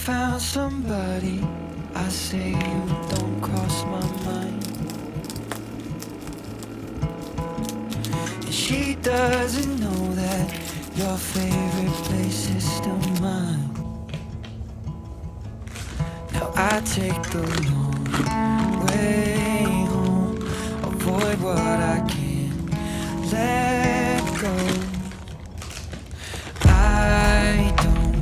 found somebody, I say you don't cross my mind. And she doesn't know that your favorite place is still mine. Now I take the long way home, avoid what I can't let go. I don't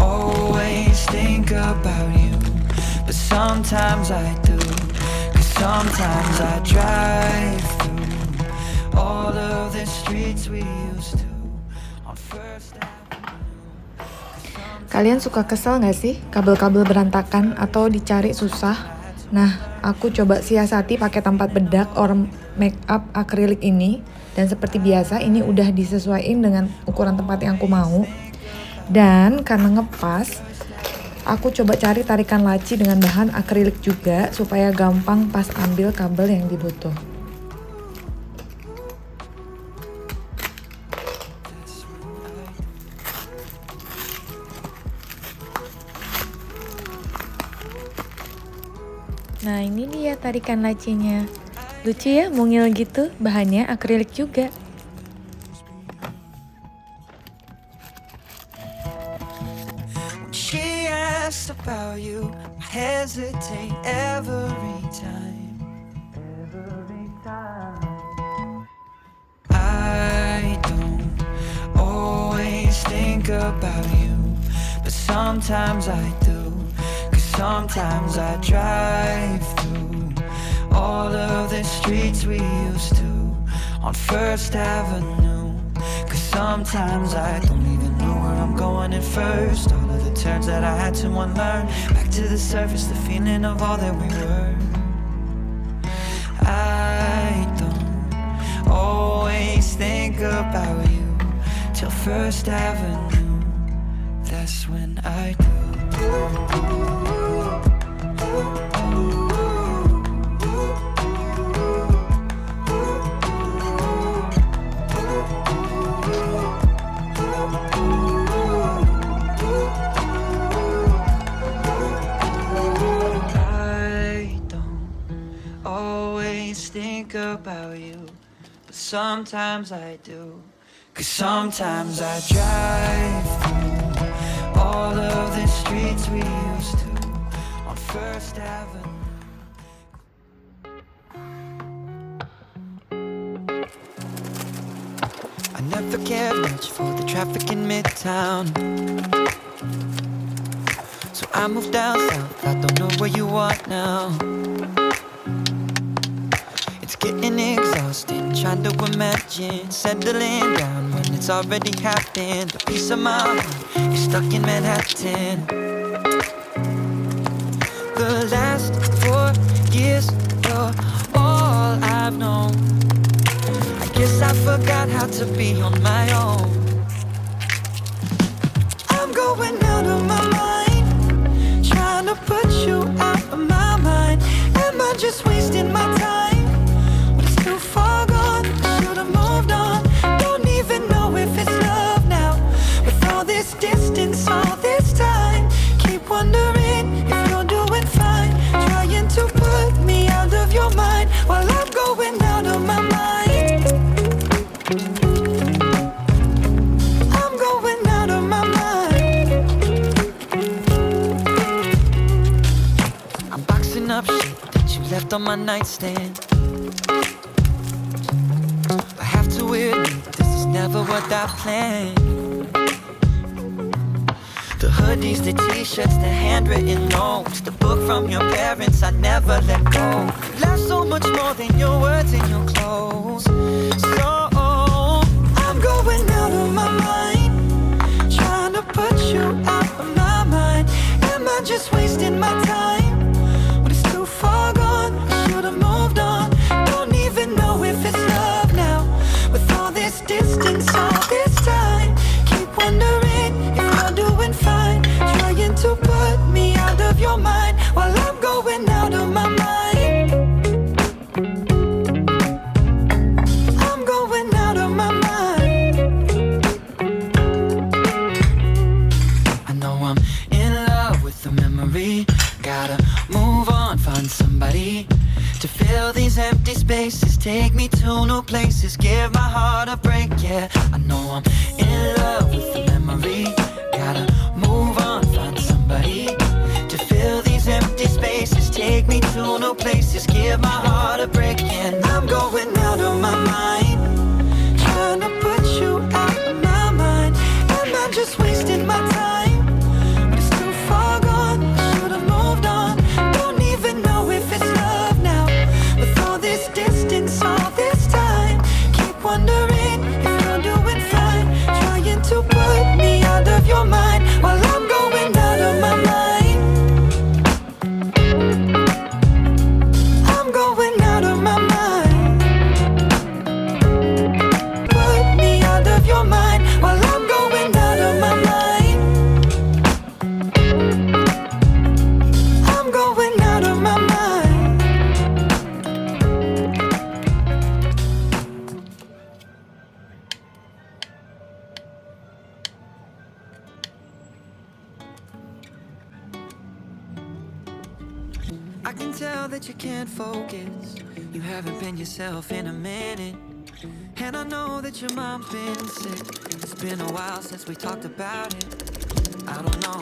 always think about you, but sometimes I do, 'cause sometimes I drive through all of the streets we used to on First Avenue. Kalian suka kesel gak sih kabel-kabel berantakan atau dicari susah? Nah, aku coba siasati pakai tempat bedak or make up akrilik ini. Dan seperti biasa ini udah disesuaikan dengan ukuran tempat yang aku mau. Dan karena ngepas, aku coba cari tarikan laci dengan bahan akrilik juga supaya gampang pas ambil kabel yang dibutuh. Nah, ini dia tarikan lacinya. Lucu ya, mungil gitu, bahannya akrilik juga. She asks about you, I hesitate every time. I don't always think about you, but sometimes I do, 'cause sometimes I drive through all of the streets we used to on First Avenue, 'cause sometimes I don't even know where I'm going at first. All of the turns that I had to unlearn, back to the surface, the feeling of all that we were. I don't always think about you till First Avenue, that's when I do. Think about you, but sometimes I do, 'cause sometimes I drive through all of the streets we used to on First Avenue. I never cared much for the traffic in Midtown, so I moved down south, I don't know where you are now. Getting exhausting, trying to imagine settling down when it's already happened. A piece of my heart is stuck in Manhattan. The last 4 years, you're all I've known. I guess I forgot how to be on my own. I'm going out of my mind, trying to put you out of my mind. Am I just wasting my time? Too far gone, should've moved on. Don't even know if it's love now. With all this distance, all this time, keep wondering if you're doing fine. Trying to put me out of your mind while I'm going out of my mind. I'm going out of my mind. I'm boxing up shit that you left on my nightstand. This is never what I planned. The hoodies, the t-shirts, the handwritten notes, the book from your parents I never let go. Love so much more than your words and your clothes. So I'm going out of my mind, trying to put you out of my mind. Am I just wasting my time? When it's too far gone, I should've moved on. Don't even know if it's love now. With all this distance, all this time, keep wondering if you're doing fine. Trying to put me out of your mind while I'm going out of my mind. To fill these empty spaces, take me to new places, give my heart a break, yeah. I know I'm in love with the memory. Gotta move on, find somebody. To fill these empty spaces, take me to new places, give my heart a break, and I'm going out of my mind, trying to put you out of my mind. Am I just wasting my time? But it's too far gone, should've moved on. Don't even know if it's love now. With all this distance, all this time, keep wondering if you're doing fine. Trying to put me out of your mind while I'm going out of my mind. I'm going out of my mind. Put me out of your mind while I'm going out of my mind. I'm going out of my mind. I can tell that you can't focus. You haven't been yourself in a minute. And I know that your mom's been sick. It's been a while since we talked about it. I don't know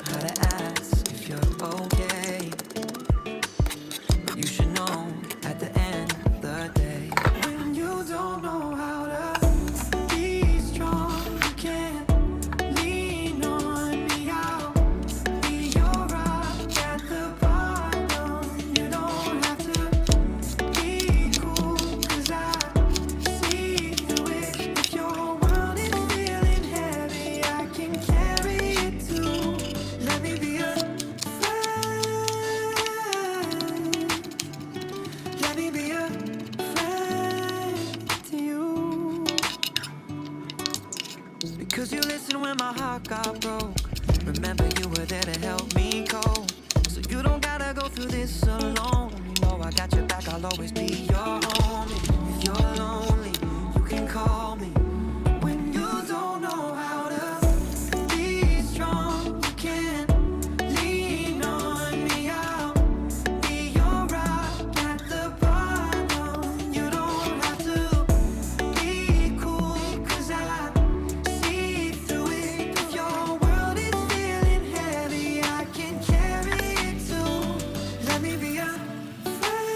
how to ask if you're okay. But you should know at the end of the day, when you don't know how to be strong, you can't lean on me. I'll be your rock at the bottom. You don't have to be cool, 'cause I see through it. If your world is feeling heavy, I can carry it too. Let me be a friend. Let me be a friend to you. Because you listened when my heart got broke. Remember you were there to help me cope. So you don't gotta go through this alone. You know I got your back, I'll always be your homie. If you're lonely, you can call me. When you don't know how to be strong, you can't lean on me. I'll be your rock at the bottom. You don't have to be cool, 'cause I see through it. If your world is feeling heavy, I can carry it too. Let me be a friend.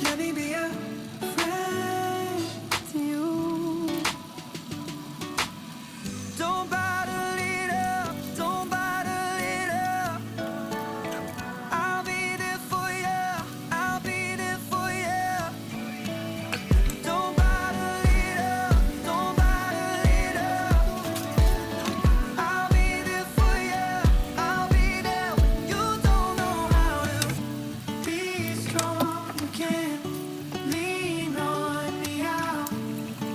Let me be a friend to you. Don't bottle it up, don't bottle it up. I'll be there for you, I'll be there for you. Don't bottle it up, don't bottle it up. I'll be there for you, I'll be there when you don't know how to be strong. You can't lean on me. I'll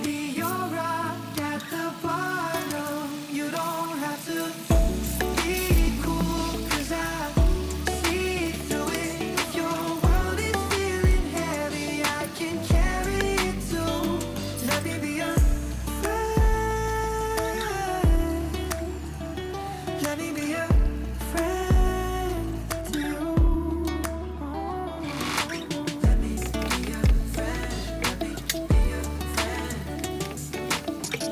be your rock at the bottom. You don't have to be cool, 'cause I see through it. If your world is feeling heavy, I can carry it too. Let me be a friend. Let me be a friend to you. Let me be a friend. Let me be a friend.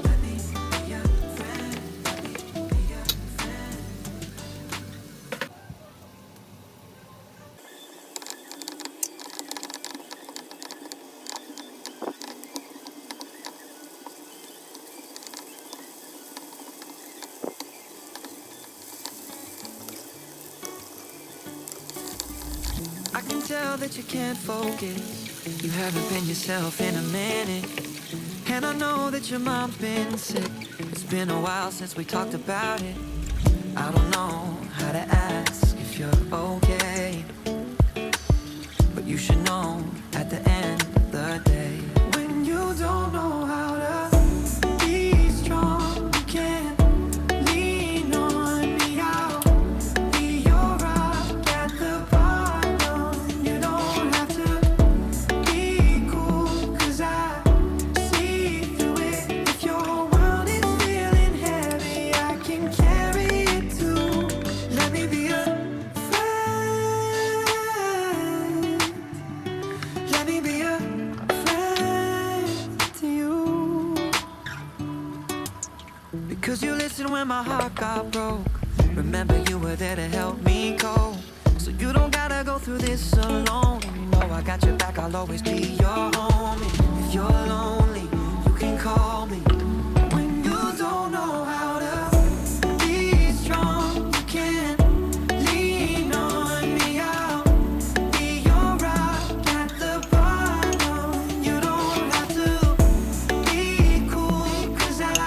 Let me be a friend. Let me be a friend. I can tell that you can't focus. You haven't been yourself in a minute. And I know that your mom's been sick. It's been a while since we talked about it. I don't know how to ask if you're okay. But you should know at the end of the day, when you don't know how to be strong, you can't lean on me. I'll be your rock at the bottom. You don't have to be cool, 'cause I see through it. If your world is feeling heavy, I can carry it too. Let me be a friend. when my heart got broke. Remember you were there to help me cope. So you don't gotta go through this alone. And you know I got your back, I'll always be your homie. If you're lonely, you can call me. When you don't know how to be strong, you can lean on me. I'll be your rock at the bottom. You don't have to be cool, 'cause I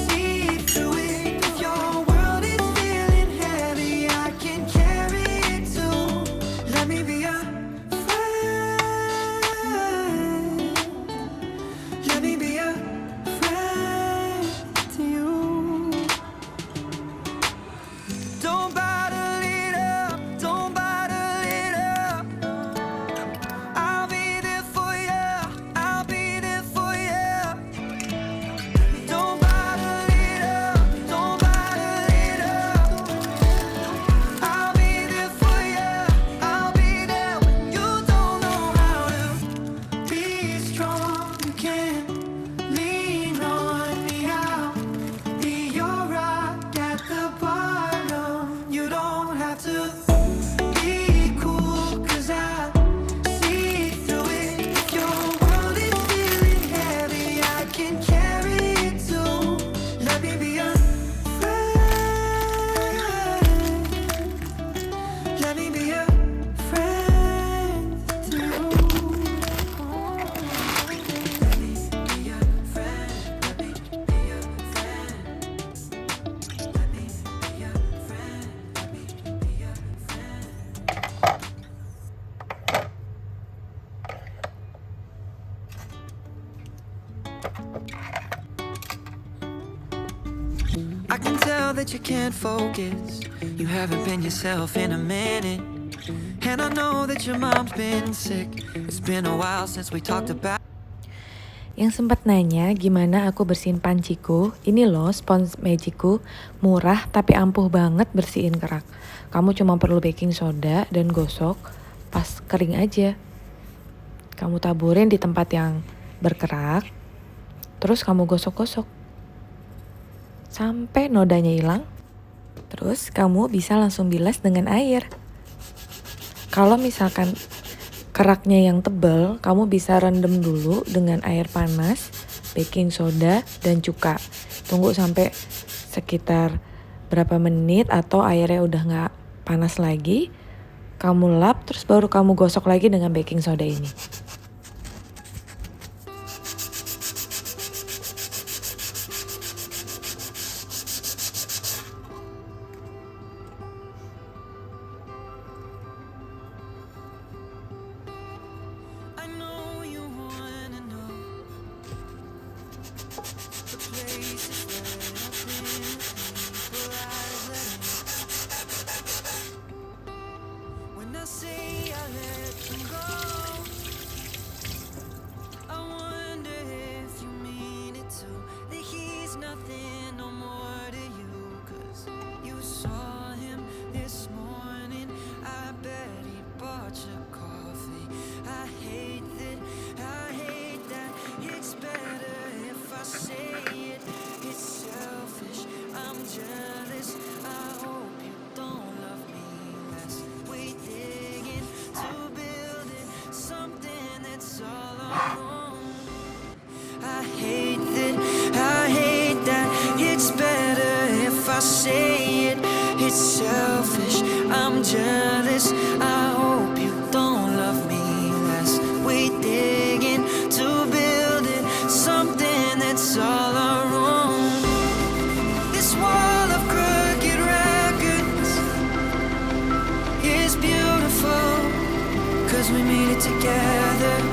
see through it. If your world is feeling heavy, I can carry it too. Let me be a friend. Let me be a friend to you. Don't bottle it up, don't bottle it up. I'll be there for you, I'll be there for you. Don't bottle it up, don't bottle it up. I'll be there for you, I'll be there when you don't know how to be strong. You can lean on me, I'll be your rock at the bottom. You don't have to be cool, 'cause I see through it. If your world is feeling heavy, I can carry it too. Let me be a friend. Let me be a friend to you. Let me be a friend. Let me be a friend. Let me be a friend. Let me be a friend. I can tell that you can't focus. You haven't been yourself in a minute. And I know that your mom's been sick. It's been a while since we talked about. Yang sempat nanya gimana aku bersihin panciku, ini loh spons magicku, murah tapi ampuh banget bersihin kerak. Kamu cuma perlu baking soda dan gosok, pas kering aja. Kamu taburin di tempat yang berkerak, terus kamu gosok-gosok sampai nodanya hilang. Terus kamu bisa langsung bilas dengan air. Kalau misalkan keraknya yang tebal, kamu bisa rendam dulu dengan air panas, baking soda, dan cuka. Tunggu sampai sekitar berapa menit atau airnya udah gak panas lagi. Kamu lap, terus baru kamu gosok lagi dengan baking soda ini. I know you wanna know the places that I've been, people I've let in. When I say I let them go, I wonder if you mean it too. That he's nothing no more to you, 'cause you saw him this morning. I bet he bought you coffee. I hate that, it's better if I say it. It's selfish, I'm jealous. I hope you don't love me less. We digging to building something that's all our own. I hate that, it's better if I say it. It's selfish, I'm jealous. I hope you don't love me less. We digging to building something that's all our own. This wall of crooked records is beautiful, 'cause we made it together.